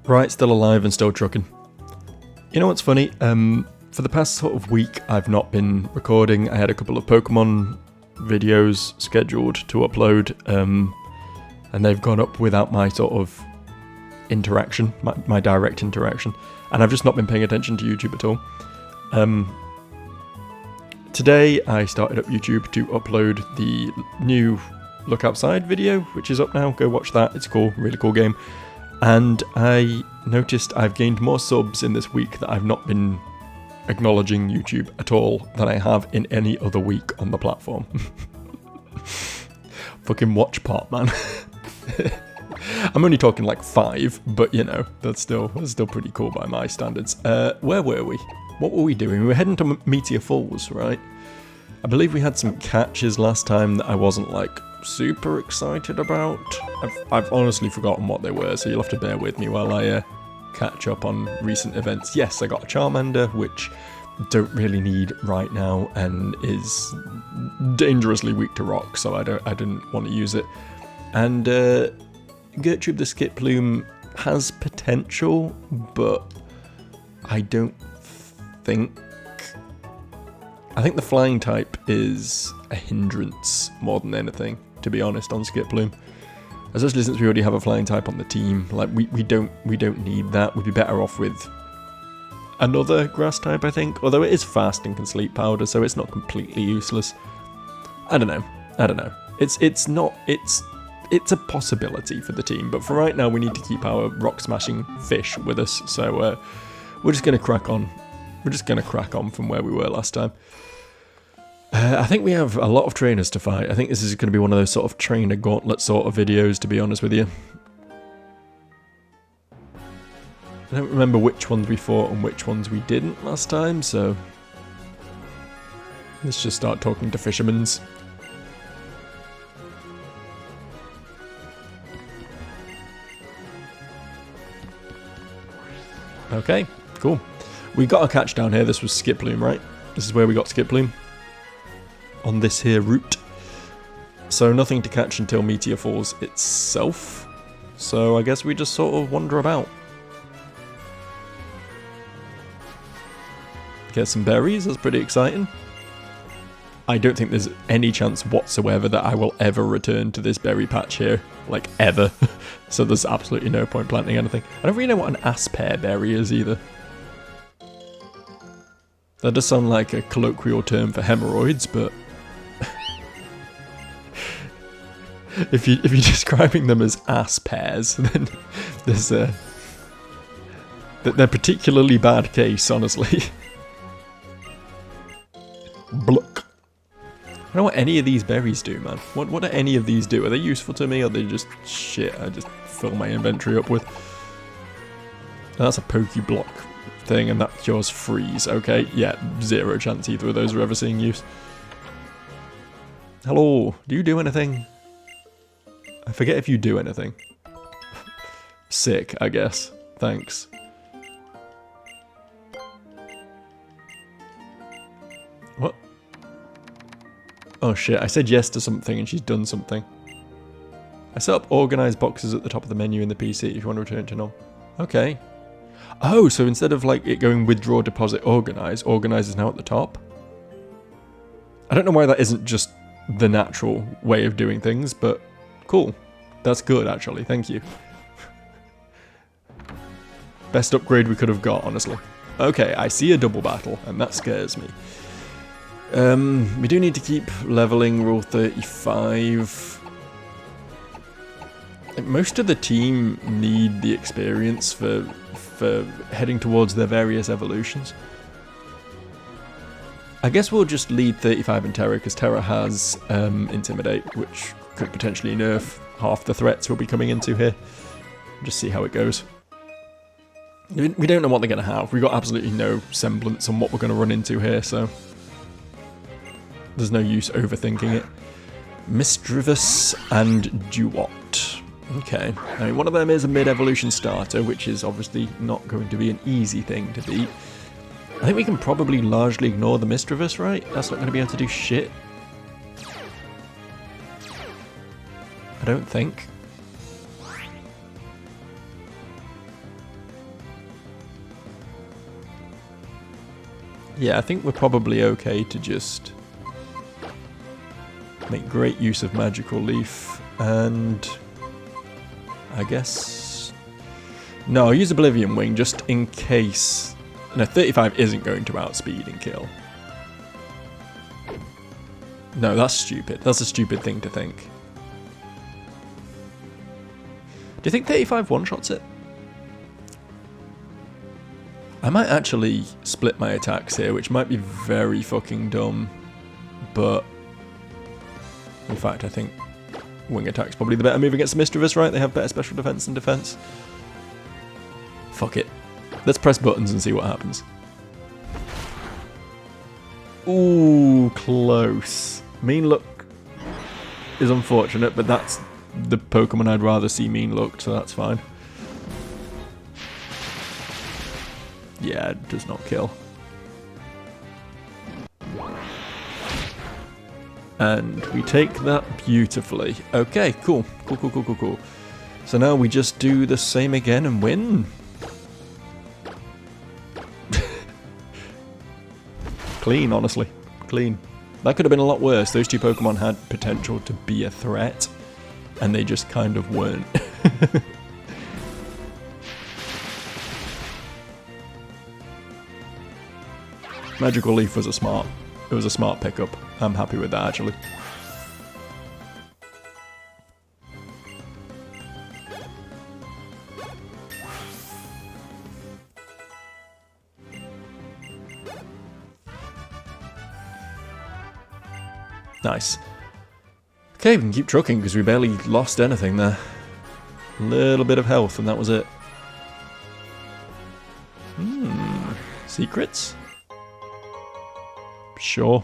Right, still alive and still trucking. You know what's funny? For the past sort of week, I've not been recording. I had a couple of Pokémon videos scheduled to upload, and they've gone up without my sort of interaction, my direct interaction, and I've just not been paying attention to YouTube at all. Today, I started up YouTube to upload the new Look Outside video, which is up now. Go watch that. It's cool, really cool game. And I noticed I've gained more subs in this week that I've not been acknowledging YouTube at all than I have in any other week on the platform. Fucking watch part, man. I'm only talking like 5, but you know, that's still pretty cool by my standards. Where were we? What were we doing? We were heading to Meteor Falls, right? I believe we had some catches last time that I wasn't like super excited about. I've honestly forgotten what they were, so you'll have to bear with me while I catch up on recent events. Yes, I got a Charmander, which don't really need right now and is dangerously weak to rock, so I didn't want to use it. And Gertrude the Skip Plume has potential, but I think the flying type is a hindrance more than anything, to be honest, on Skip Plume. Especially since we already have a flying type on the team. Like we don't need that. We'd be better off with another grass type, I think. Although it is fast and can sleep powder, so it's not completely useless. I don't know. It's a possibility for the team, but for right now we need to keep our rock smashing fish with us. So we're just gonna crack on. We're just gonna crack on from where we were last time. I think we have a lot of trainers to fight. I think this is going to be one of those sort of trainer gauntlet sort of videos, to be honest with you. I don't remember which ones we fought and which ones we didn't last time, so let's just start talking to fishermen's. Okay, cool. We got a catch down here. This was Skip Plume, right? This is where we got Skip Plume. On this here route. So nothing to catch until Meteor Falls itself. So I guess we just sort of wander about. Get some berries, that's pretty exciting. I don't think there's any chance whatsoever that I will ever return to this berry patch here. Like, ever. So there's absolutely no point planting anything. I don't really know what an Sapphire berry is either. That does sound like a colloquial term for hemorrhoids, but if you're describing them as ass pears, then there's they're particularly bad case, honestly. Bluck. I don't know what any of these berries do, man. What do any of these do? Are they useful to me, or are they just shit I just fill my inventory up with? That's a Pokeblock thing, and that cures freeze. Okay, yeah, 0 chance either of those are ever seeing use. Hello, do you do anything? I forget if you do anything. Sick, I guess. Thanks. What? Oh shit, I said yes to something and she's done something. I set up organized boxes at the top of the menu in the PC if you want to return to normal. Okay. Oh, so instead of like it going withdraw, deposit, organize is now at the top? I don't know why that isn't just the natural way of doing things, but cool. That's good, actually. Thank you. Best upgrade we could have got, honestly. Okay, I see a double battle, and that scares me. We do need to keep leveling Rule 35. Most of the team need the experience for heading towards their various evolutions. I guess we'll just lead 35 in Terra, because Terra has Intimidate, which could potentially nerf half the threats we'll be coming into here. Just see how it goes. We don't know what they're going to have. We've got absolutely no semblance on what we're going to run into here, so there's no use overthinking it. Misdreavus and Duot. Okay, I mean, one of them is a mid-evolution starter, which is obviously not going to be an easy thing to beat. I think we can probably largely ignore the Misdreavus, right? That's not going to be able to do shit. I don't think. Yeah, I think we're probably okay to just make great use of Magical Leaf, and I guess... No, I'll use Oblivion Wing just in case... No, 35 isn't going to outspeed and kill. No, that's stupid. That's a stupid thing to think. Do you think 35 one-shots it? I might actually split my attacks here, which might be very fucking dumb, but in fact I think wing attack's probably the better move against the Mischievous, right? They have better special defense than defense. Fuck it. Let's press buttons and see what happens. Ooh, close. Mean Look is unfortunate, but that's the Pokemon I'd rather see Mean Looked, so that's fine. Yeah, it does not kill. And we take that beautifully. Okay, cool. Cool. So now we just do the same again and win. Clean, honestly. Clean. That could have been a lot worse. Those two Pokemon had potential to be a threat, and they just kind of weren't. Magical Leaf was a smart pickup. I'm happy with that, actually. Nice. Okay, we can keep trucking because we barely lost anything there. A little bit of health and that was it. Secrets? Sure,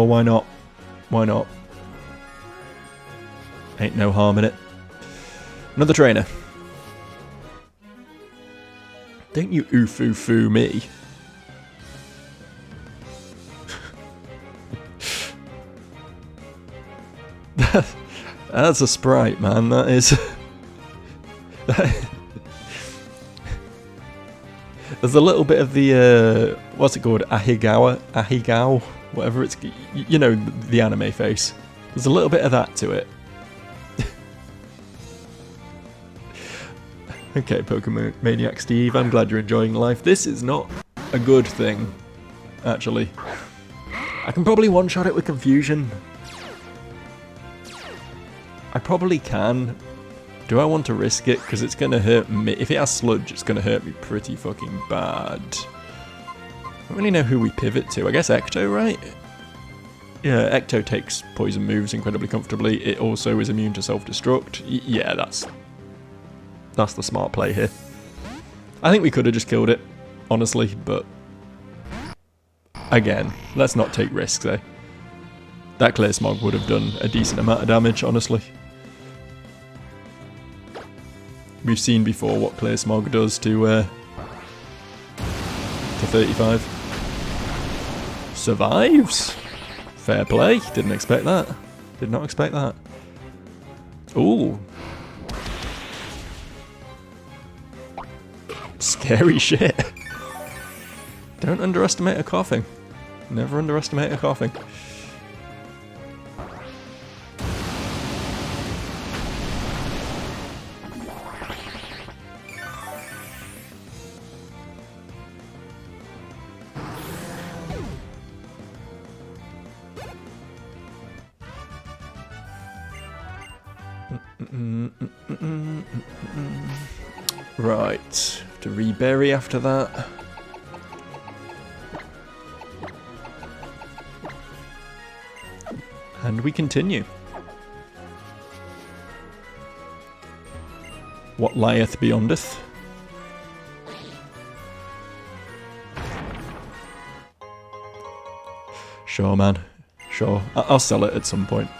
why not? Why not? Ain't no harm in it. Another trainer. Don't you oof-oo-foo me. That's a sprite, man. That is... There's a little bit of the, what's it called? Ahigao? Whatever it's... You know, the anime face. There's a little bit of that to it. Okay, Pokemon Maniac Steve, I'm glad you're enjoying life. This is not a good thing, actually. I can probably one-shot it with Confusion. I probably can. Do I want to risk it? Because it's going to hurt me. If it has Sludge, it's going to hurt me pretty fucking bad. I don't really know who we pivot to. I guess Ecto, right? Yeah, Ecto takes poison moves incredibly comfortably. It also is immune to self-destruct. Yeah, that's the smart play here. I think we could have just killed it, honestly, but... Again, let's not take risks, eh? That Clear Smog would have done a decent amount of damage, honestly. We've seen before what Clear Smog does to 35. Survives! Fair play. Didn't expect that. Did not expect that. Ooh. Scary shit. Don't underestimate a coughing. Never underestimate a coughing. Right, to rebury after that. And we continue. What lieth beyondeth? Sure, man. Sure. I'll sell it at some point.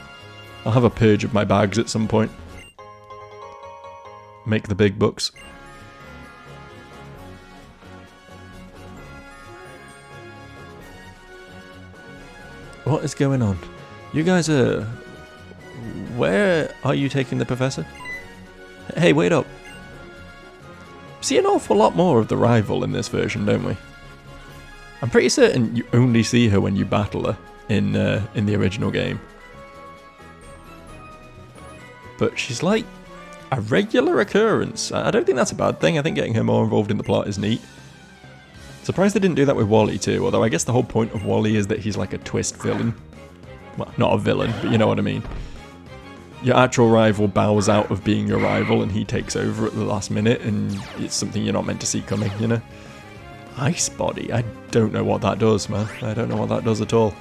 I'll have a purge of my bags at some point. Make the big bucks. What is going on? You guys are... Where are you taking the professor? Hey, wait up. See an awful lot more of the rival in this version, don't we? I'm pretty certain you only see her when you battle her in the original game. But she's like a regular occurrence. I don't think that's a bad thing. I think getting her more involved in the plot is neat. Surprised they didn't do that with Wally too, although I guess the whole point of Wally is that he's like a twist villain. Well, not a villain, but you know what I mean. Your actual rival bows out of being your rival and he takes over at the last minute, and it's something you're not meant to see coming, you know? Ice Body? I don't know what that does, man. I don't know what that does at all.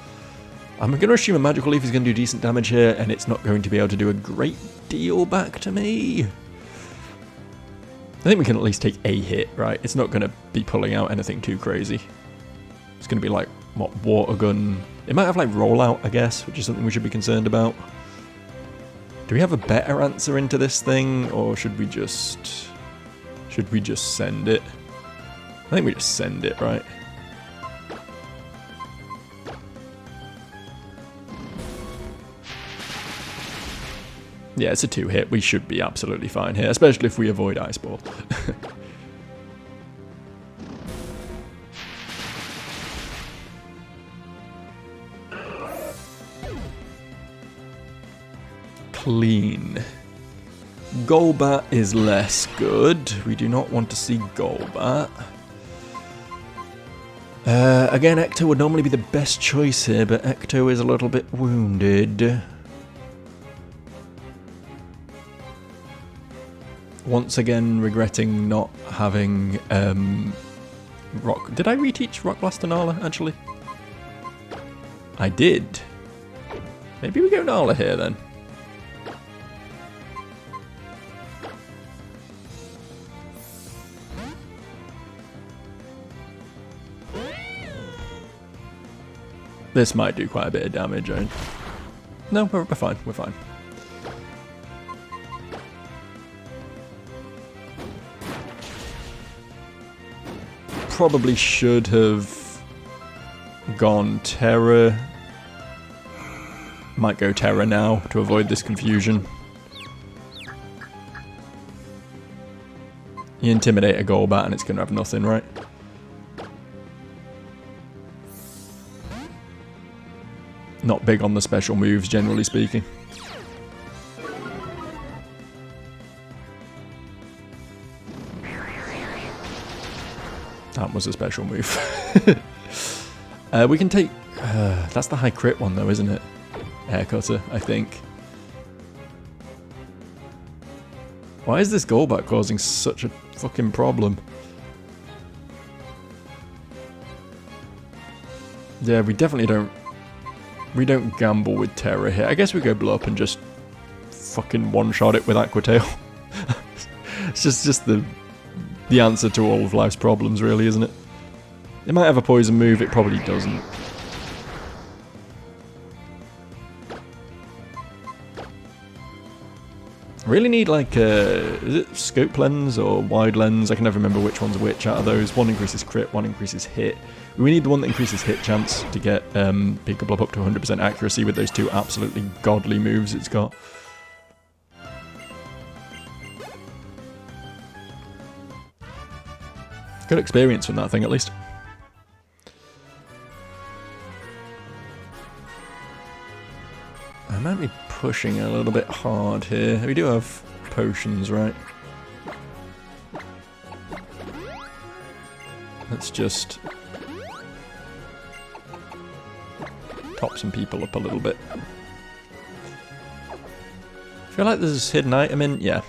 I'm going to assume a Magical Leaf is going to do decent damage here, and it's not going to be able to do a great deal back to me. I think we can at least take a hit, right? It's not going to be pulling out anything too crazy. It's going to be like, what, Water Gun? It might have like Rollout, I guess, which is something we should be concerned about. Do we have a better answer into this thing, or should we just send it? I think we just send it, right? Yeah, it's a 2-hit. We should be absolutely fine here, especially if we avoid Ice Ball. Clean. Golbat is less good. We do not want to see Golbat. Again, Ecto would normally be the best choice here, but Ecto is a little bit wounded. Once again, regretting not having Rock... Did I reteach Rock Blast to Nala, actually? I did. Maybe we go Nala here, then. This might do quite a bit of damage, right? No, we're fine, we're fine. Probably should have gone Terra. Might go Terra now to avoid this confusion. You intimidate a Golbat and it's going to have nothing, right? Not big on the special moves, generally speaking. That was a special move. We can take... that's the high crit one though, isn't it? Air Cutter, I think. Why is this Golbat causing such a fucking problem? Yeah, we definitely don't... We don't gamble with Terra here. I guess we go blow up and just fucking one-shot it with Aqua Tail. It's just the answer to all of life's problems, really, isn't it? It might have a poison move, it probably doesn't. Really need like is it scope lens or wide lens? I can never remember which one's which out of those. One increases crit, one increases hit. We need the one that increases hit chance to get Pika Blob up to 100% accuracy with those two absolutely godly moves it's got. Good experience from that thing, at least. I might be pushing a little bit hard here. We do have potions, right? Let's just top some people up a little bit. I feel like there's a hidden item in... Yeah.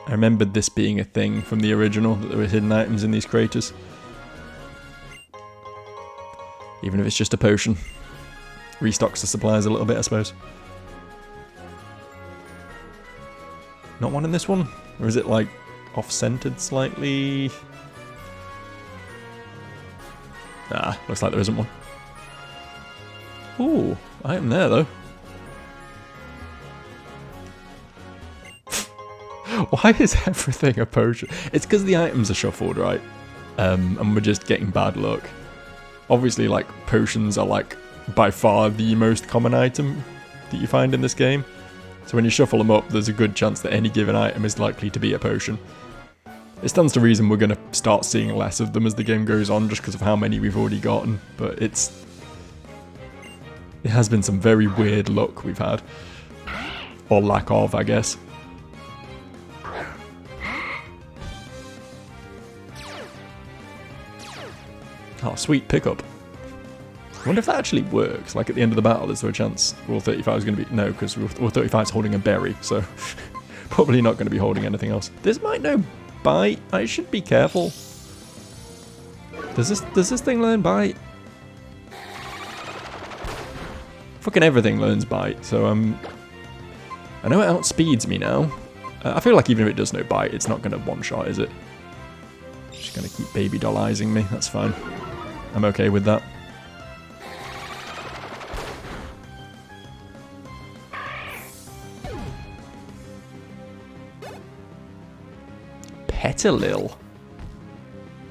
I remembered this being a thing from the original, that there were hidden items in these craters. Even if it's just a potion. Restocks the supplies a little bit, I suppose. Not one in this one? Or is it like off-centered slightly? Ah, looks like there isn't one. Ooh, item there though. Why is everything a potion? It's because the items are shuffled, right? And we're just getting bad luck. Obviously, like, potions are, like, by far the most common item that you find in this game. So when you shuffle them up, there's a good chance that any given item is likely to be a potion. It stands to reason we're going to start seeing less of them as the game goes on, just because of how many we've already gotten. But it has been some very weird luck we've had. Or lack of, I guess. Oh, sweet pickup. I wonder if that actually works. Like at the end of the battle, is there a chance Rule 35 is going to be... No, because Rule 35 is holding a berry, so probably not going to be holding anything else. This might know bite. I should be careful. Does this thing learn bite? Fucking everything learns bite, so I know it outspeeds me now. I feel like even if it does no bite, it's not going to one-shot, is it? Just going to keep baby doll-izing me, that's fine. I'm okay with that. Petalil.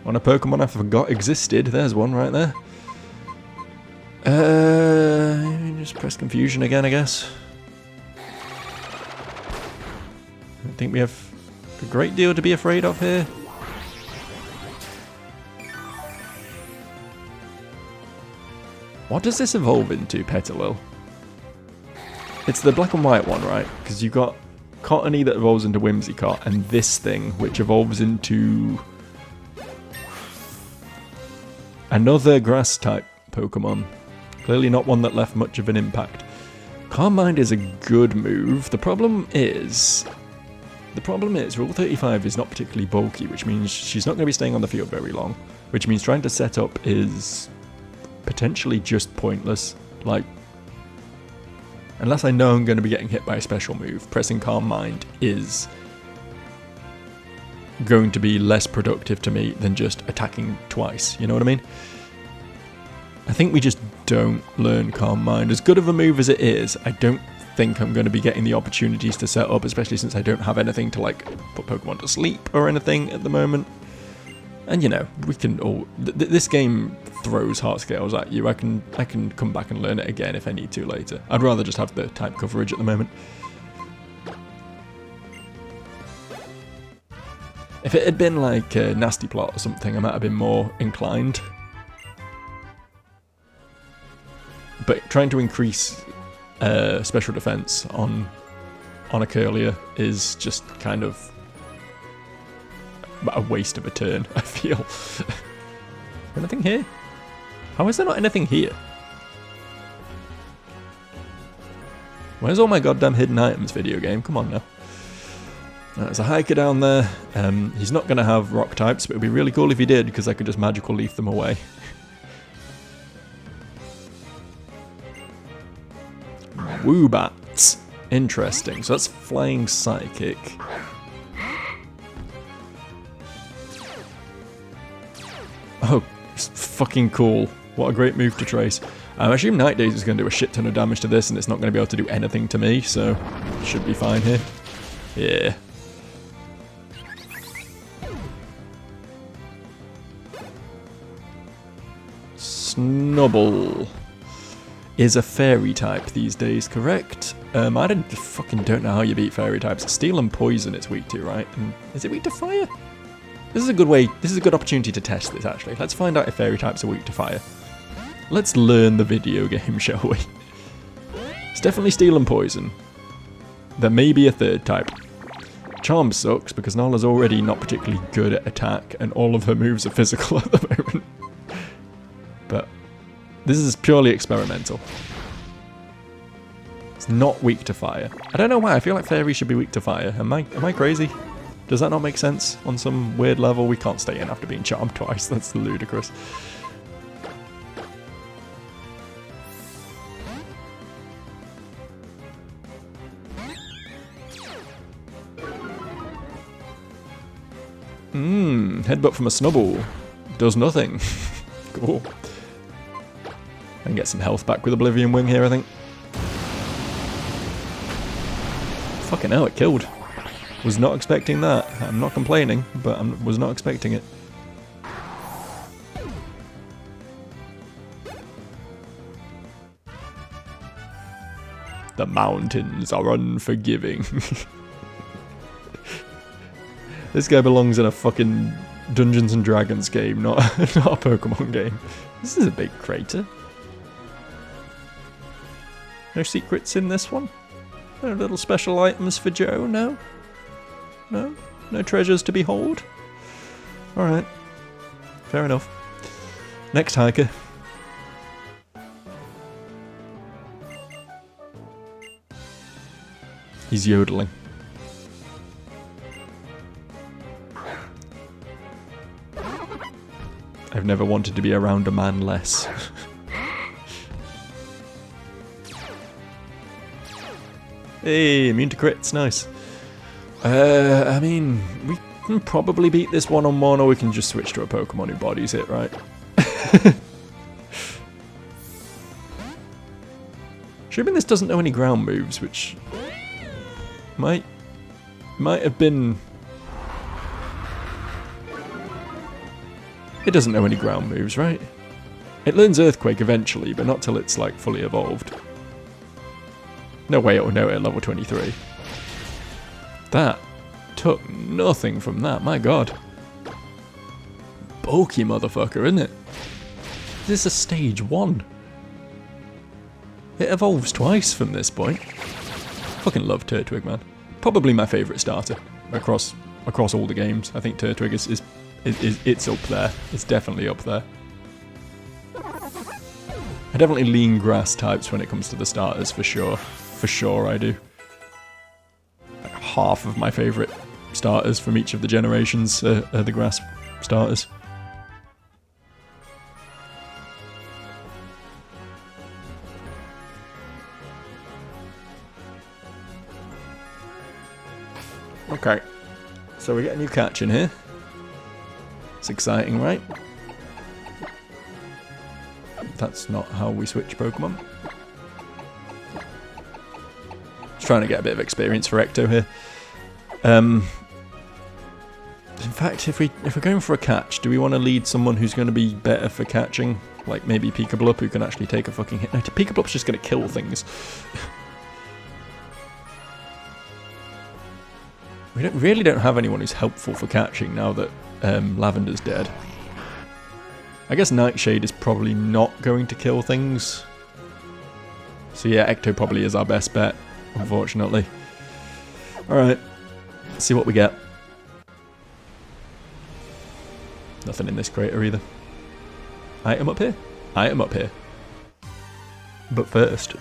On a Pokemon I forgot existed. There's one right there. Just press confusion again, I guess. I don't think we have a great deal to be afraid of here. What does this evolve into, Petalil? It's the black and white one, right? Because you've got Cottony that evolves into Whimsicott, and this thing, which evolves into another grass-type Pokemon. Clearly not one that left much of an impact. Calm Mind is a good move. The problem is Rule 35 is not particularly bulky, which means she's not going to be staying on the field very long. Which means trying to set up is potentially just pointless. Like, unless I know I'm going to be getting hit by a special move, pressing Calm Mind is going to be less productive to me than just attacking twice, you know what I mean? I think we just don't learn Calm Mind. As good of a move as it is, I don't think I'm going to be getting the opportunities to set up, especially since I don't have anything to like put Pokemon to sleep or anything at the moment. And you know, we can all... this game throws heart scales at you. I can come back and learn it again if I need to later. I'd rather just have the type coverage at the moment. If it had been like a Nasty Plot or something, I might have been more inclined. But trying to increase special defense on a Curlier is just kind of a waste of a turn, I feel. Anything here? How is there not anything here? Where's all my goddamn hidden items, video game? Come on now. There's a hiker down there. He's not going to have rock types, but it would be really cool if he did, because I could just magical leaf them away. Woobats. Interesting. So that's Flying Psychic. Oh, it's fucking cool. What a great move to trace. I assume Night Daze is going to do a shit ton of damage to this, and it's not going to be able to do anything to me, so should be fine here. Yeah. Snubble is a fairy type these days, correct? I fucking don't know how you beat fairy types. Steel and poison it's weak to, right? And is it weak to fire? This is a good way, this is a good opportunity to test this actually. Let's find out if fairy types are weak to fire. Let's learn the video game, shall we? It's definitely steel and poison. There may be a third type. Charm sucks because Nala's already not particularly good at attack and all of her moves are physical at the moment. But this is purely experimental. It's not weak to fire. I don't know why, I feel like fairies should be weak to fire. Am I crazy? Does that not make sense on some weird level? We can't stay in after being charmed twice, that's ludicrous. Headbutt from a Snubble. Does nothing. Cool. I can get some health back with Oblivion Wing here, I think. Fucking hell, it killed. Was not expecting that. I'm not complaining, but I was not expecting it. The mountains are unforgiving. This guy belongs in a fucking Dungeons and Dragons game, not, not a Pokemon game. This is a big crater. No secrets in this one? No little special items for Joe? No? No? No treasures to behold? Alright. Fair enough. Next hiker. He's yodeling. I've never wanted to be around a man less. Hey, immune to crits, nice. I mean, we can probably beat this one-on-one, or we can just switch to a Pokemon who bodies it, right? Assuming this doesn't know any ground moves, which might have been... It doesn't know any ground moves, right? It learns Earthquake eventually, but not till it's, like, fully evolved. No way it'll know it at level 23. That took nothing from that, my god. Bulky motherfucker, isn't it? This is a stage 1. It evolves twice from this point. Fucking love Turtwig, man. Probably my favourite starter across all the games. I think Turtwig is it's up there. It's definitely up there. I definitely lean grass types when it comes to the starters, for sure. For sure I do. Like half of my favourite starters from each of the generations are the grass starters. Okay, so we get a new catch in here. It's exciting, right? That's not how we switch Pokemon. Just trying to get a bit of experience for Ecto here. In fact, if we're going for a catch, do we want to lead someone who's going to be better for catching? Like maybe Pikablup, who can actually take a fucking hit. No, Pikablup's just going to kill things. We really don't have anyone who's helpful for catching now that Lavender's dead. I guess Nightshade is probably not going to kill things. So yeah, Ecto probably is our best bet, unfortunately. Alright, let's see what we get. Nothing in this crater either. Item up here? Item up here. But first...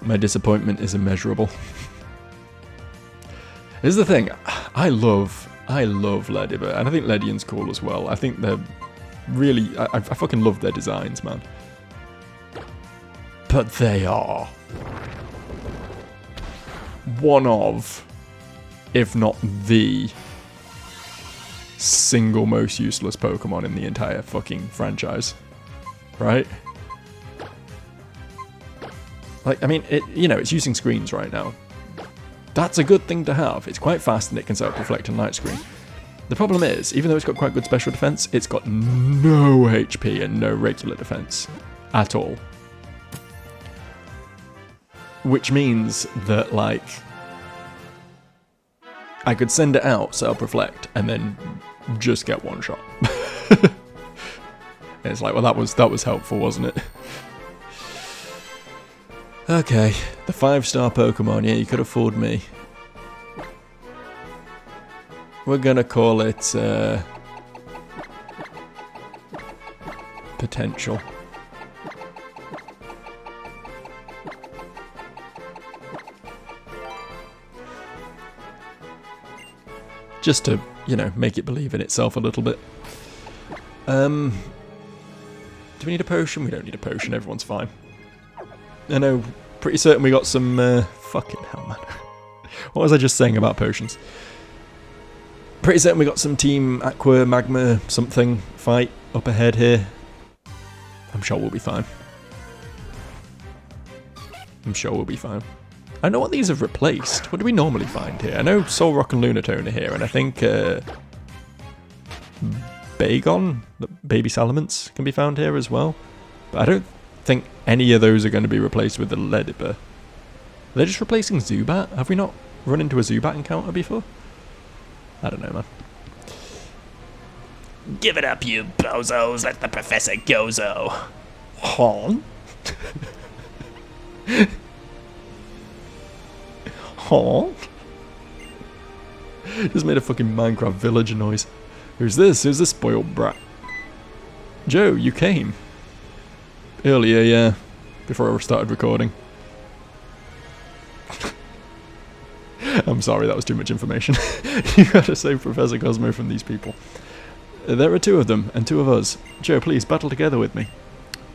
my disappointment is immeasurable. Here's the thing, I love Ledibur, and I think Ledian's cool as well. I think they're really, I fucking love their designs, man. But they are one of, if not the, single most useless Pokemon in the entire fucking franchise. Right? Like, I mean, it's using screens right now. That's a good thing to have. It's quite fast and it can self-reflect on Night Screen. The problem is, even though it's got quite good special defense, it's got no HP and no regular defense at all. Which means that, like, I could send it out, self-reflect, and then just get one shot. And it's like, well, that was helpful, wasn't it? Okay, the 5-star Pokemon, yeah, you could have fooled me. We're gonna call it, Potential. Just to, make it believe in itself a little bit. Do we need a potion? We don't need a potion, everyone's fine. I know, pretty certain we got some, fucking hell, man. What was I just saying about potions? Pretty certain we got some Team Aqua, Magma, something fight up ahead here. I'm sure we'll be fine. I'm sure we'll be fine. I know what these have replaced. What do we normally find here? I know Solrock and Lunatone are here, and I think, Bagon? baby salamence can be found here as well. But I don't think any of those are going to be replaced with the Ledipper. Are they just replacing Zubat? Have we not run into a Zubat encounter before? I don't know, man. Give it up, you bozos. Let the professor gozo. Hon? Hon? Just made a fucking Minecraft villager noise. Who's this? Who's this spoiled brat? Joe, you came. Earlier, yeah. Before I started recording. I'm sorry, that was too much information. You gotta save Professor Cosmo from these people. There are two of them, and two of us. Joe, please, battle together with me.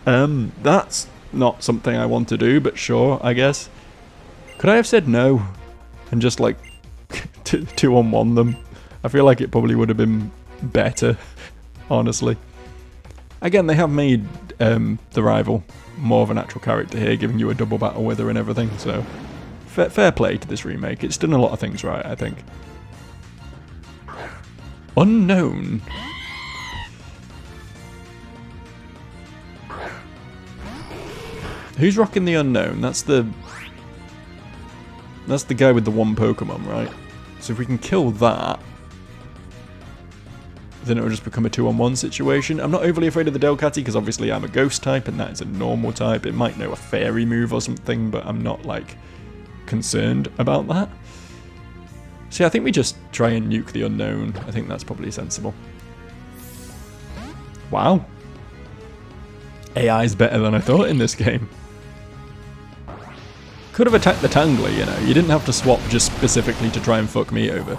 That's not something I want to do, but sure, I guess. Could I have said no? And just, like, 2-on-1 them? I feel like it probably would have been better, honestly. Again, they have made the rival more of an actual character here, giving you a double battle with her and everything, so... Fair play to this remake. It's done a lot of things right, I think. Unknown. Who's rocking the Unknown? That's the guy with the one Pokemon, right? So if we can kill that, then it will just become a 2-on-1 situation. I'm not overly afraid of the Delcatty because obviously I'm a ghost type and that is a normal type. It might know a fairy move or something, but I'm not like concerned about that. So yeah, I think we just try and nuke the Unknown. I think that's probably sensible. Wow. AI's better than I thought in this game. Could have attacked the Tangler, you know. You didn't have to swap just specifically to try and fuck me over.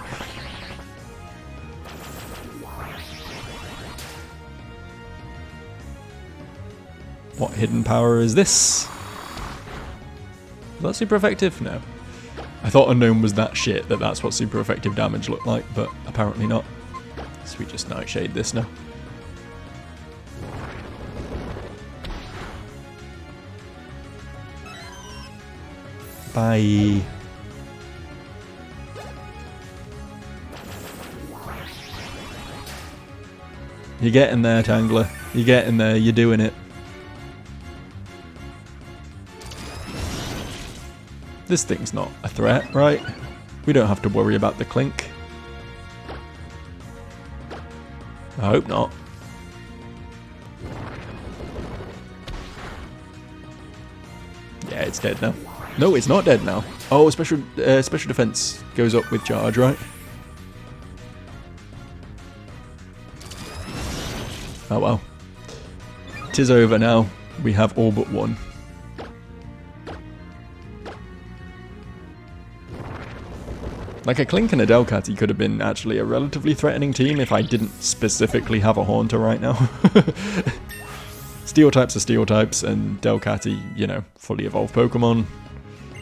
What hidden power is this? Is that super effective? No. I thought Unknown was that shit, that's what super effective damage looked like, but apparently not. So we just Nightshade this now. Bye. You're getting there, Tangler. You're getting there, you're doing it. This thing's not a threat, right? We don't have to worry about the Clink. I hope not. Yeah, it's dead now. No, it's not dead now. Oh, special defense goes up with charge, right? Oh well. 'Tis over now. We have all but one. Like a Clink and a Delcatty could have been actually a relatively threatening team if I didn't specifically have a Haunter right now. Steel types are Steel types, and Delcatty, you know, fully evolved Pokemon.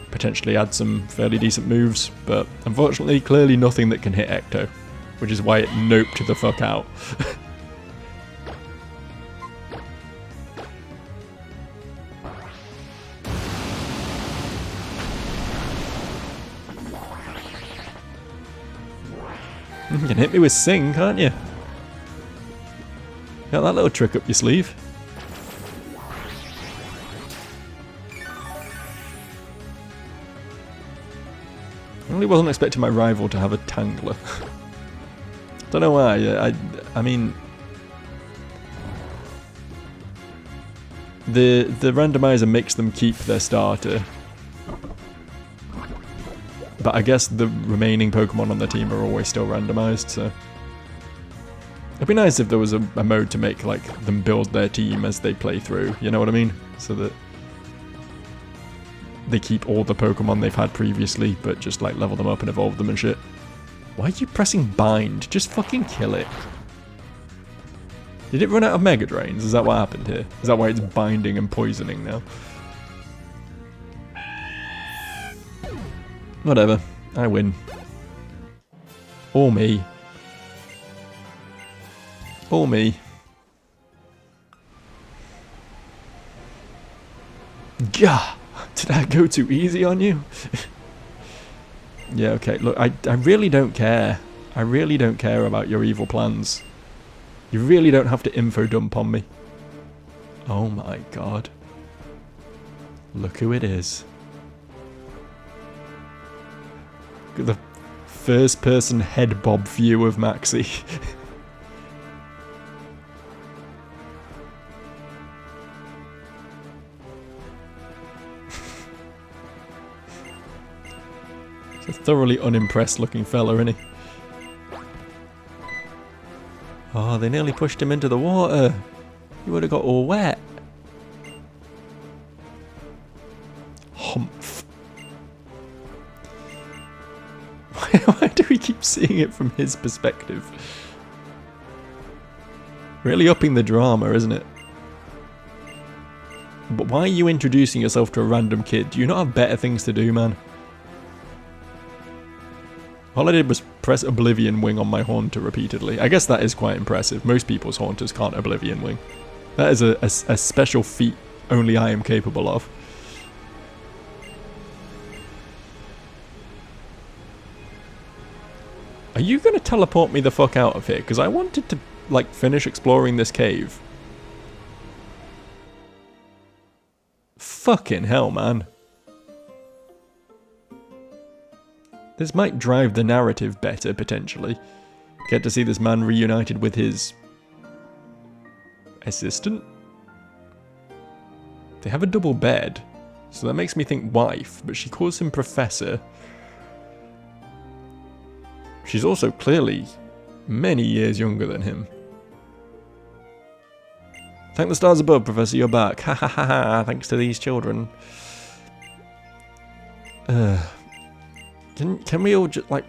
Potentially add some fairly decent moves, but unfortunately, clearly nothing that can hit Ecto, which is why it noped the fuck out. You can hit me with Sing, can't you? Got that little trick up your sleeve. I really wasn't expecting my rival to have a Tangler. Don't know why. I mean, the randomizer makes them keep their starter. But I guess the remaining Pokemon on the team are always still randomized, so... It'd be nice if there was a mode to make, like, them build their team as they play through, you know what I mean? So that they keep all the Pokemon they've had previously, but just, like, level them up and evolve them and shit. Why are you pressing bind? Just fucking kill it. Did it run out of Mega Drains? Is that what happened here? Is that why it's binding and poisoning now? Whatever, I win. Or me. Or me. Gah! Did I go too easy on you? Yeah, okay, look, I really don't care. I really don't care about your evil plans. You really don't have to info dump on me. Oh my god. Look who it is. Look at the first person head bob view of Maxie. He's a thoroughly unimpressed looking fella, isn't he? Oh, they nearly pushed him into the water. He would have got all wet. Humph. Why do we keep seeing it from his perspective? Really upping the drama, isn't it? But why are you introducing yourself to a random kid? Do you not have better things to do, man? All I did was press Oblivion Wing on my Haunter repeatedly. I guess that is quite impressive. Most people's Haunters can't Oblivion Wing. That is a special feat only I am capable of. Are you going to teleport me the fuck out of here? Because I wanted to, like, finish exploring this cave. Fucking hell, man. This might drive the narrative better, potentially. Get to see this man reunited with his... assistant? They have a double bed, so that makes me think wife, but she calls him Professor. She's also clearly many years younger than him. Thank the stars above, Professor, you're back. Ha ha ha ha, thanks to these children. Can we all just, like...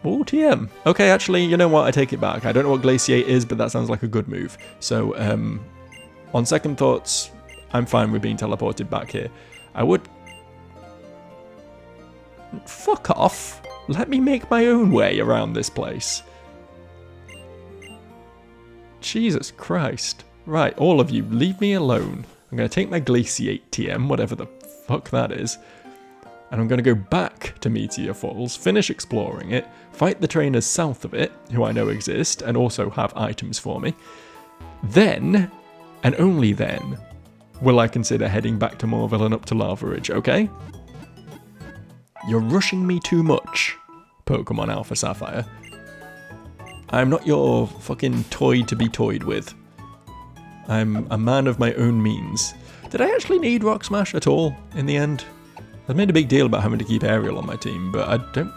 Oh, TM. Okay, actually, you know what? I take it back. I don't know what Glaciate is, but that sounds like a good move. So, on second thoughts, I'm fine with being teleported back here. I would... Fuck off. Let me make my own way around this place. Jesus Christ. Right, all of you, leave me alone. I'm going to take my Glaciate TM, whatever the fuck that is. And I'm going to go back to Meteor Falls, finish exploring it, fight the trainers south of it, who I know exist, and also have items for me. Then, and only then, will I consider heading back to Morville and up to Lava Ridge, okay? You're rushing me too much, Pokemon Alpha Sapphire. I'm not your fucking toy to be toyed with. I'm a man of my own means. Did I actually need Rock Smash at all, in the end? I've made a big deal about having to keep Ariel on my team, but I don't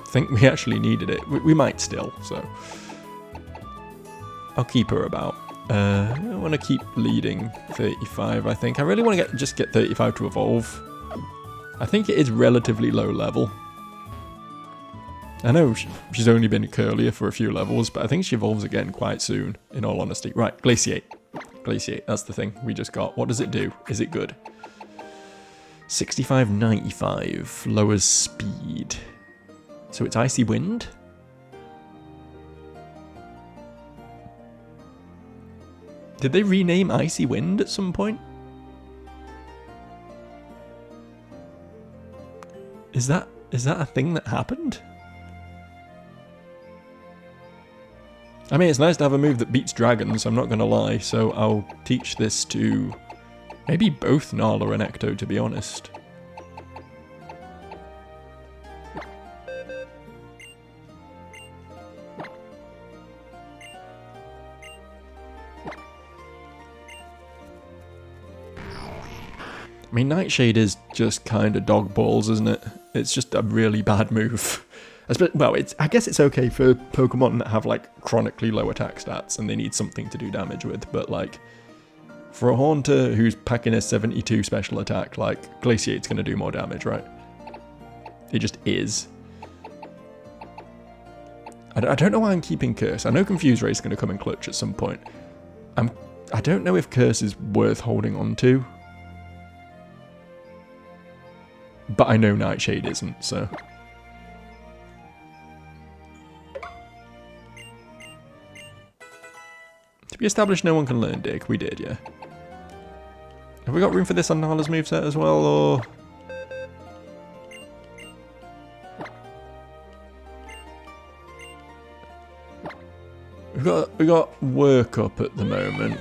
think we actually needed it. We might still, so... I'll keep her about. I want to keep leading 35, I think. I really want to just get 35 to evolve. I think it is relatively low level. I know she's only been Curlier for a few levels, but I think she evolves again quite soon, in all honesty. Right, Glaciate. Glaciate, that's the thing we just got. What does it do? Is it good? 65-95, lowers speed. So it's Icy Wind? Did they rename Icy Wind at some point? Is that a thing that happened? I mean, it's nice to have a move that beats dragons, I'm not gonna lie, so I'll teach this to maybe both Nala and Ecto, to be honest. I mean, Nightshade is just kind of dog balls, isn't it? It's just a really bad move. Well, I guess it's okay for Pokemon that have, like, chronically low attack stats and they need something to do damage with, but, like, for a Haunter who's packing a 72 special attack, like, Glaciate's going to do more damage, right? It just is. I don't know why I'm keeping Curse. I know Confuse Ray is going to come in clutch at some point. I don't know if Curse is worth holding on to. But I know Nightshade isn't, so... Did we establish no one can learn Dig? We did, yeah. Have we got room for this on Nala's moveset as well, or...? We got work up at the moment,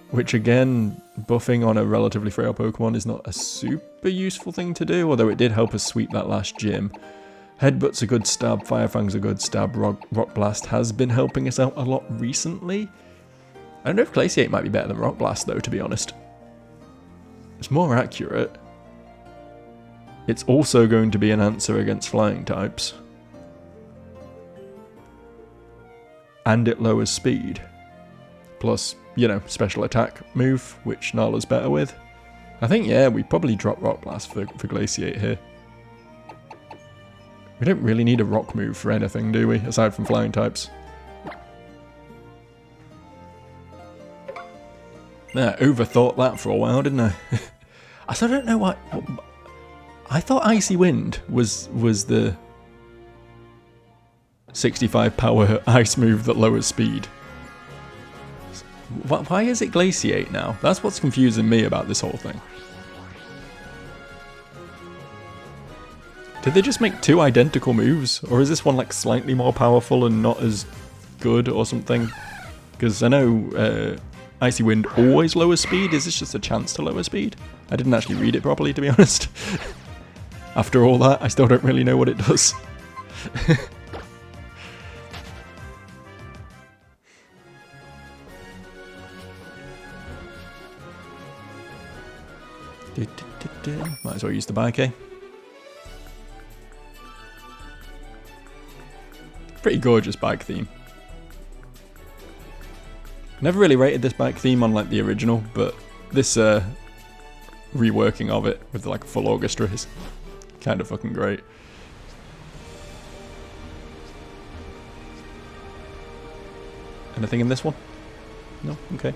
which again, buffing on a relatively frail Pokemon is not a super useful thing to do, although it did help us sweep that last gym. Headbutt's a good stab, Fire Fang's a good stab, Rock Blast has been helping us out a lot recently. I don't know if Glaciate might be better than Rock Blast though, to be honest. It's more accurate. It's also going to be an answer against flying types. And it lowers speed. Plus, you know, special attack move, which Nala's better with. I think, yeah, we probably drop Rock Blast for Glaciate here. We don't really need a rock move for anything, do we? Aside from flying types. Yeah, overthought that for a while, didn't I? I still don't know what I thought Icy Wind was the 65 power ice move that lowers speed. Why is it Glaciate now? That's what's confusing me about this whole thing. Did they just make two identical moves? Or is this one like slightly more powerful and not as good or something? Because I know Icy Wind always lowers speed. Is this just a chance to lower speed? I didn't actually read it properly, to be honest. After all that, I still don't really know what it does. Might as well use the bike, eh? Pretty gorgeous bike theme. Never really rated this bike theme on like the original, but this reworking of it with like a full orchestra is kind of fucking great. Anything in this one? No? Okay.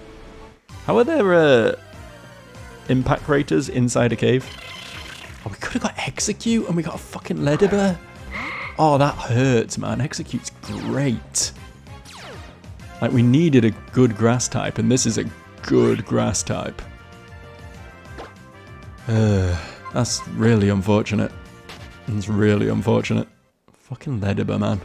How are there impact raters inside a cave? Oh, we could have got Execute and we got a fucking Ledibur. Oh, that hurts, man. Execute's great. Like, we needed a good grass type, and this is a good grass type. That's really unfortunate. It's really unfortunate. Fucking Ledibur, man.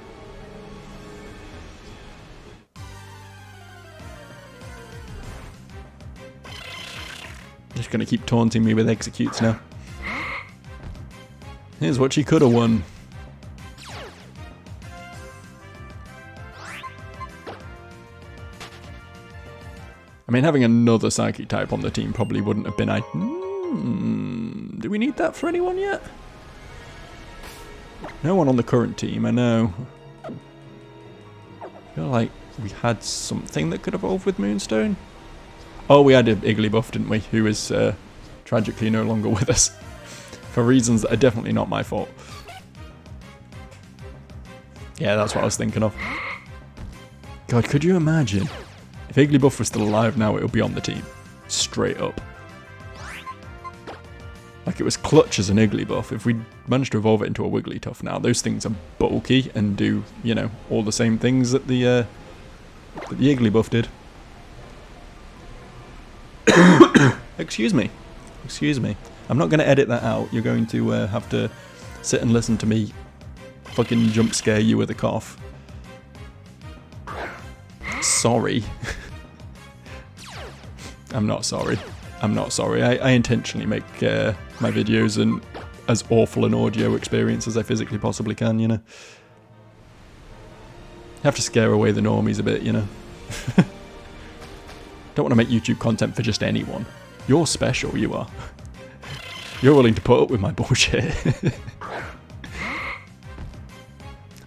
Just gonna keep taunting me with Executes now. Here's what she could have won. I mean, having another Psychic type on the team probably wouldn't have been... do we need that for anyone yet? No one on the current team, I know. I feel like we had something that could evolve with Moonstone. Oh, we had an Igglybuff, didn't we? Who is tragically no longer with us. For reasons that are definitely not my fault. Yeah, that's what I was thinking of. God, could you imagine? If Igglybuff was still alive now, it would be on the team. Straight up. Like, it was clutch as an Igglybuff. If we managed to evolve it into a Wigglytuff now, those things are bulky and do, you know, all the same things that the Igglybuff did. Excuse me. Excuse me. I'm not going to edit that out. You're going to have to sit and listen to me fucking jump scare you with a cough. Sorry. I'm not sorry. I'm not sorry. I intentionally make my videos as awful an audio experience as I physically possibly can, you know. Have to scare away the normies a bit, you know. Don't want to make YouTube content for just anyone. You're special, you are. You're willing to put up with my bullshit.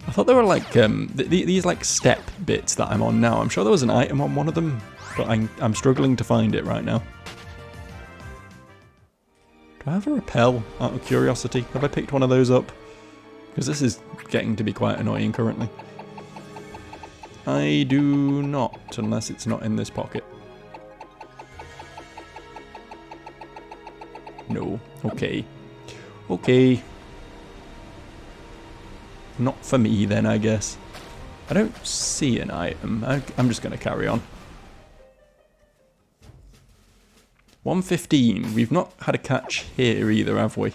I thought there were like these like step bits that I'm on now. I'm sure there was an item on one of them, but I'm struggling to find it right now. Do I have a repel out of curiosity? Have I picked one of those up? Because this is getting to be quite annoying currently. I do not, unless it's not in this pocket. No. Okay. Okay. Not for me then, I guess. I don't see an item. I'm just going to carry on. 115. We've not had a catch here either, have we?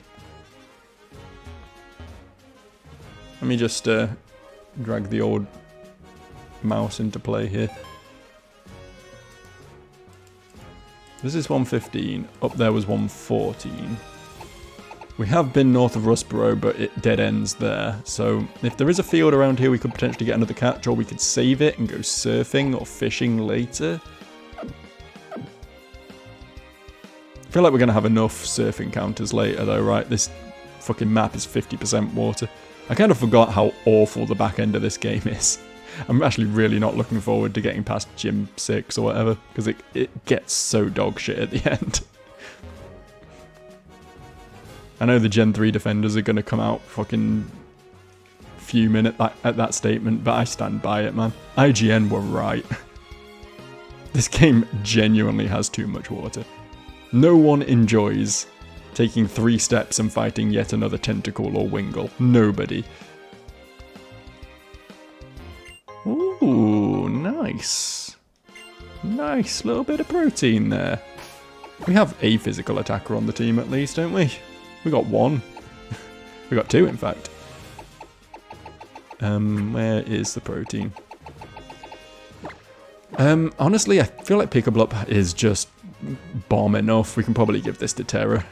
Let me just drag the old mouse into play here. This is 115. Up there was 114. We have been north of Rustboro, but it dead ends there. So if there is a field around here, we could potentially get another catch, or we could save it and go surfing or fishing later. I feel like we're going to have enough surf encounters later though, right? This fucking map is 50% water. I kind of forgot how awful the back end of this game is. I'm actually really not looking forward to getting past Gym 6 or whatever, because it gets so dog shit at the end. I know the Gen 3 defenders are going to come out fucking fuming at that statement, but I stand by it, man. IGN were right. This game genuinely has too much water. No one enjoys taking 3 steps and fighting yet another tentacle or wingle. Nobody. Ooh, nice. Nice little bit of protein there. We have a physical attacker on the team at least, don't we? We got 1. We got 2, in fact. Where is the protein? Honestly, I feel like Pickleblup is just bomb enough. We can probably give this to Terra.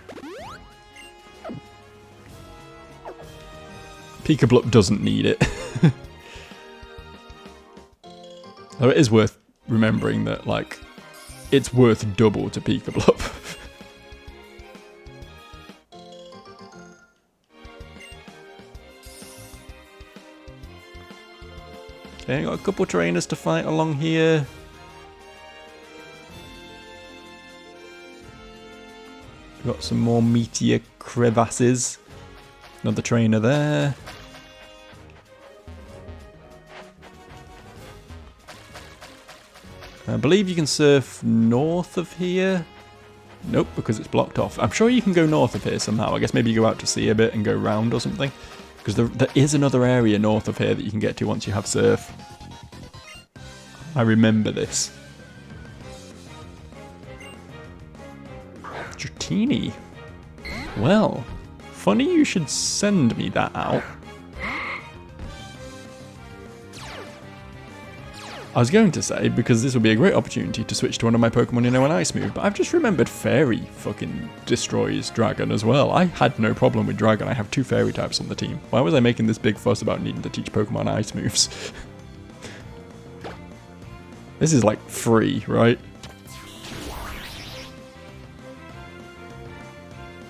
Pickleblup doesn't need it. Though it is worth remembering that, like, it's worth double to Pickleblup. Okay, got a couple trainers to fight along here. Got some more Meteor crevasses. Another trainer there. I believe you can surf north of here. Nope, because it's blocked off. I'm sure you can go north of here somehow. I guess maybe you go out to sea a bit and go round or something. Because there is another area north of here that you can get to once you have surf. I remember this. Dratini. Well, funny you should send me that out. I was going to say, because this would be a great opportunity to switch to one of my Pokemon you know an Ice move, but I've just remembered Fairy fucking destroys Dragon as well. I had no problem with Dragon, I have 2 Fairy types on the team. Why was I making this big fuss about needing to teach Pokemon Ice moves? This is like free, right?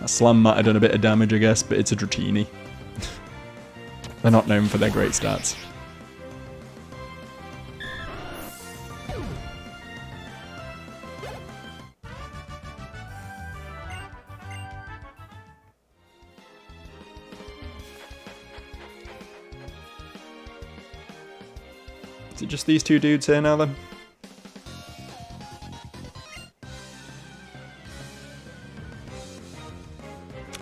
That Slam might have done a bit of damage, I guess, but it's a Dratini. They're not known for their great stats. Is it just these 2 dudes here now then?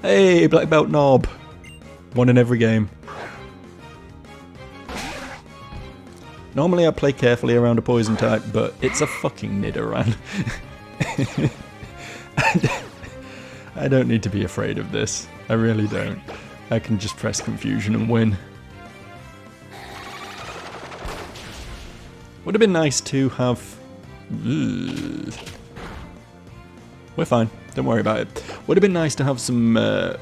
Hey, Black Belt Knob! 1 in every game. Normally I play carefully around a poison type, but it's a fucking Nidoran. I don't need to be afraid of this. I really don't. I can just press confusion and win. Would have been nice to have... We're fine, don't worry about it. Would have been nice to have some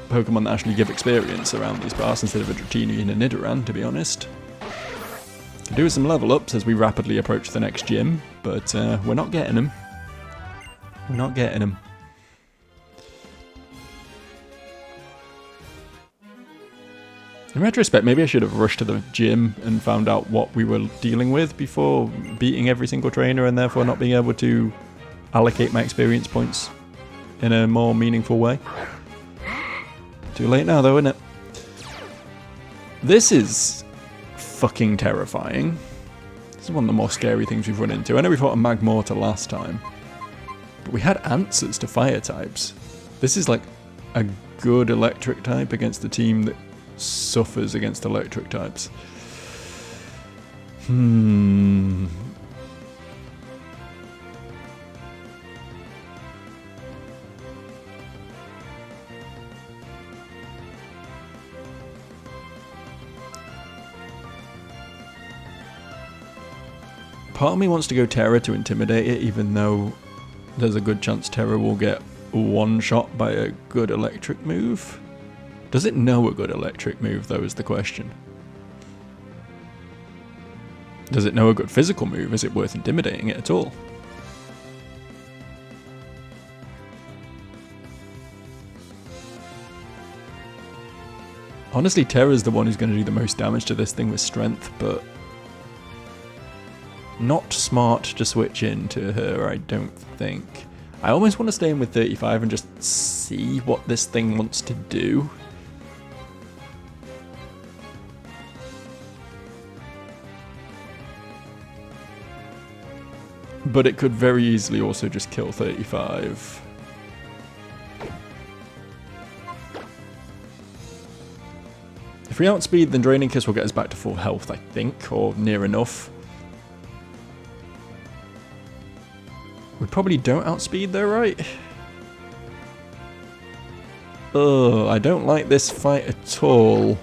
Pokemon that actually give experience around these parts instead of a Dratini and a Nidoran, to be honest. Could do with some level ups as we rapidly approach the next gym, but we're not getting them. We're not getting them. In retrospect, maybe I should have rushed to the gym and found out what we were dealing with before beating every single trainer and therefore not being able to allocate my experience points in a more meaningful way. Too late now though, isn't it? This is fucking terrifying. This is one of the more scary things we've run into. I know we fought a Magmortar last time, but we had answers to fire types. This is like a good electric type against a team that suffers against electric types. Part of me wants to go Terra to intimidate it, even though there's a good chance Terra will get one shot by a good electric move. Does it know a good electric move, though, is the question. Does it know a good physical move? Is it worth intimidating it at all? Honestly, Terra's the one who's going to do the most damage to this thing with strength, but not smart to switch into her, I don't think. I almost want to stay in with 35 and just see what this thing wants to do. But it could very easily also just kill 35. If we outspeed, then Draining Kiss will get us back to full health, I think, or near enough. We probably don't outspeed though, right? Ugh, I don't like this fight at all.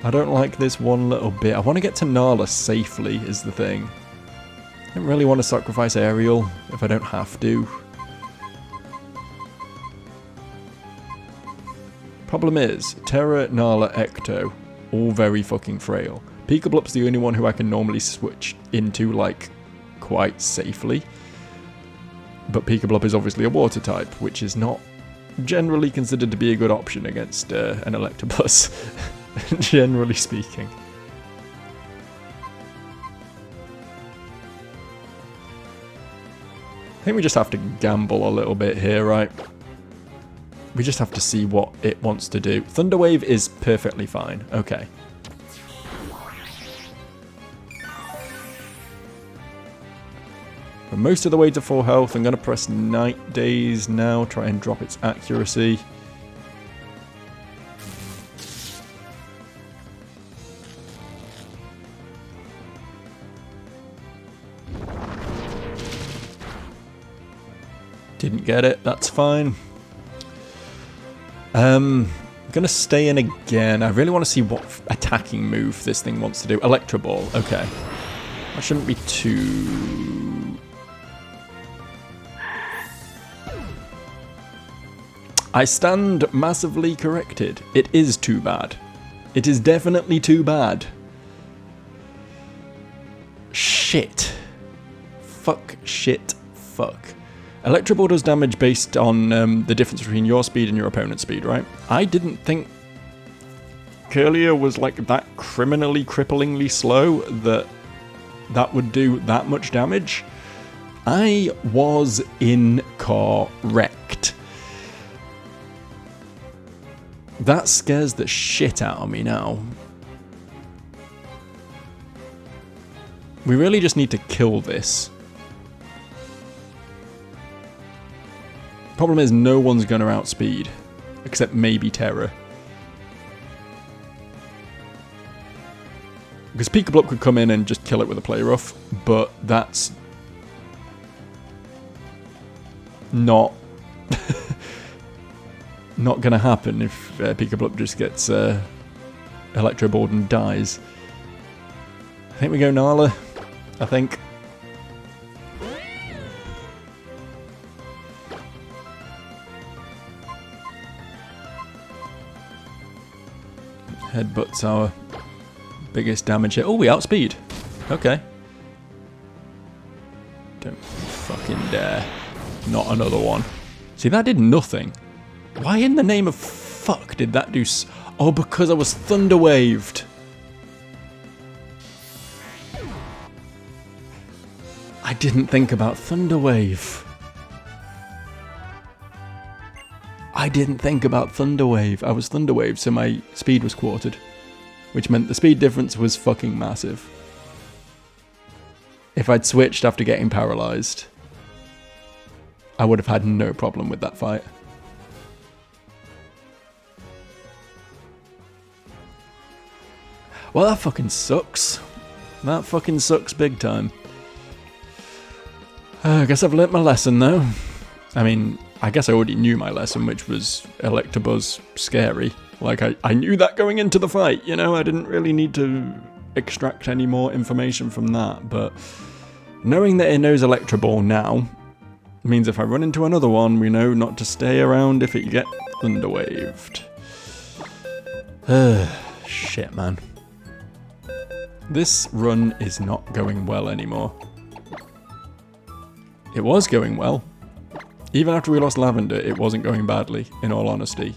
I don't like this one little bit. I want to get to Nala safely, is the thing. I don't really want to sacrifice Aerial if I don't have to. Problem is, Terra, Nala, Ecto, all very fucking frail. Peekablup's the only one who I can normally switch into, like, quite safely. But Peekablup is obviously a water type, which is not generally considered to be a good option against an Electabuzz, generally speaking. I think we just have to gamble a little bit here, right? We just have to see what it wants to do. Thunder Wave is perfectly fine. Okay. We're most of the way to full health. I'm going to press Night Daze now, try and drop its accuracy. Didn't get it, that's fine. I'm going to stay in again. I really want to see what attacking move this thing wants to do. Electro Ball, okay. That shouldn't be too... I stand massively corrected. It is too bad. It is definitely too bad. Shit. Fuck, shit, fuck. Electro Ball does damage based on the difference between your speed and your opponent's speed, right? I didn't think Curlier was like that criminally, cripplingly slow that that would do that much damage. I was incorrect. That scares the shit out of me now. We really just need to kill this. Problem is, no one's going to outspeed, except maybe Terra. Because Peekablup could come in and just kill it with a Play Rough, but that's not not going to happen if Peekablup just gets Electro Balled and dies. I think we go Nala, I think. Headbutt's our biggest damage hit. Oh, we outspeed. Okay. Don't fucking dare. Not another one. See, that did nothing. Why in the name of fuck did that do oh, because I was Thunder Waved. I didn't think about Thunder Wave. I didn't think about Thunder Wave. I was Thunder Wave, so my speed was quartered. Which meant the speed difference was fucking massive. If I'd switched after getting paralyzed, I would have had no problem with that fight. Well, that fucking sucks. That fucking sucks big time. I guess I've learnt my lesson though. I mean, I guess I already knew my lesson, which was Electabuzz scary. Like, I knew that going into the fight, you know? I didn't really need to extract any more information from that, but knowing that it knows Electro Ball now means if I run into another one, we know not to stay around if it gets Thunderwaved. Shit, man. This run is not going well anymore. It was going well. Even after we lost Lavender, it wasn't going badly, in all honesty.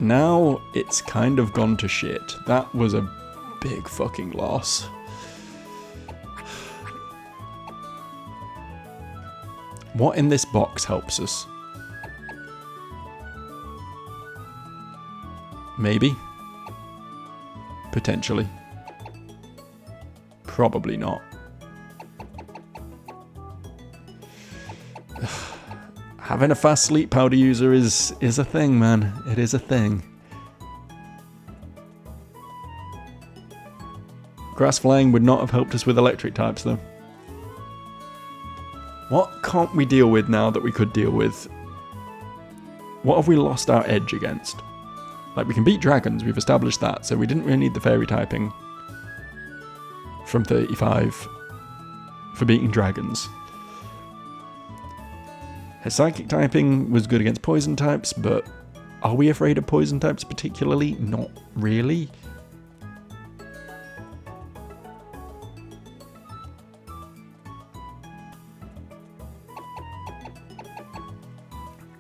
Now, it's kind of gone to shit. That was a big fucking loss. What in this box helps us? Maybe. Potentially. Probably not. Having a fast sleep powder user is a thing, man. It is a thing. Grass Flying would not have helped us with electric types, though. What can't we deal with now that we could deal with? What have we lost our edge against? Like, we can beat dragons, we've established that, so we didn't really need the fairy typing from 35 for beating dragons. Her psychic typing was good against poison types, but are we afraid of poison types particularly? Not really.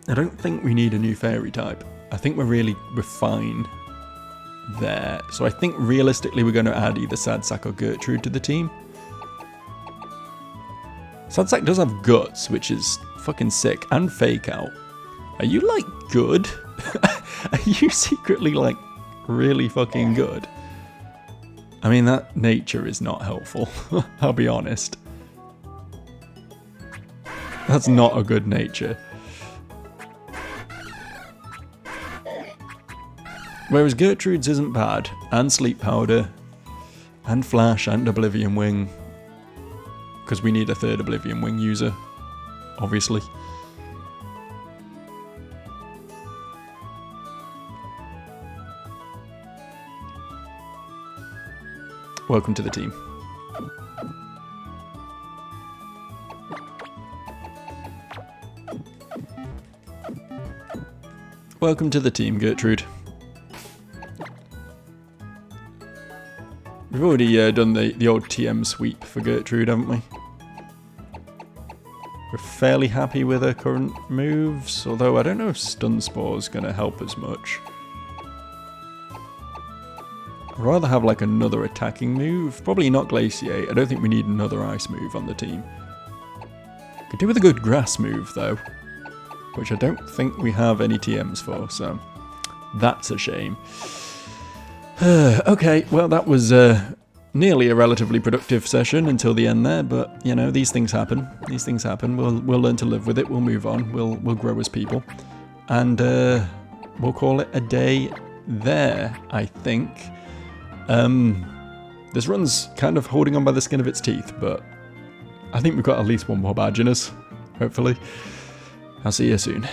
I don't think we need a new fairy type. I think we're fine there. So I think realistically we're going to add either Sadsack or Gertrude to the team. Sadsack does have guts, which is fucking sick, and fake out. Are you like good? Are you secretly like really fucking good? I mean, that nature is not helpful. I'll be honest. That's not a good nature. Whereas Gertrude's isn't bad, and Sleep Powder, and Flash, and Oblivion Wing. Because we need a third Oblivion Wing user, obviously. Welcome to the team. Welcome to the team, Gertrude. We've already done the old TM sweep for Gertrude, haven't we? We're fairly happy with her current moves, although I don't know if Stun Spore's going to help as much. I'd rather have like another attacking move. Probably not Glaciate. I don't think we need another ice move on the team. Could do with a good grass move though, which I don't think we have any TMs for, so that's a shame. Okay, well that was nearly a relatively productive session until the end there, but you know, these things happen. These things happen. We'll learn to live with it. We'll move on. We'll grow as people, and we'll call it a day there. I think. This run's kind of holding on by the skin of its teeth, but I think we've got at least one more badge in us. Hopefully, I'll see you soon.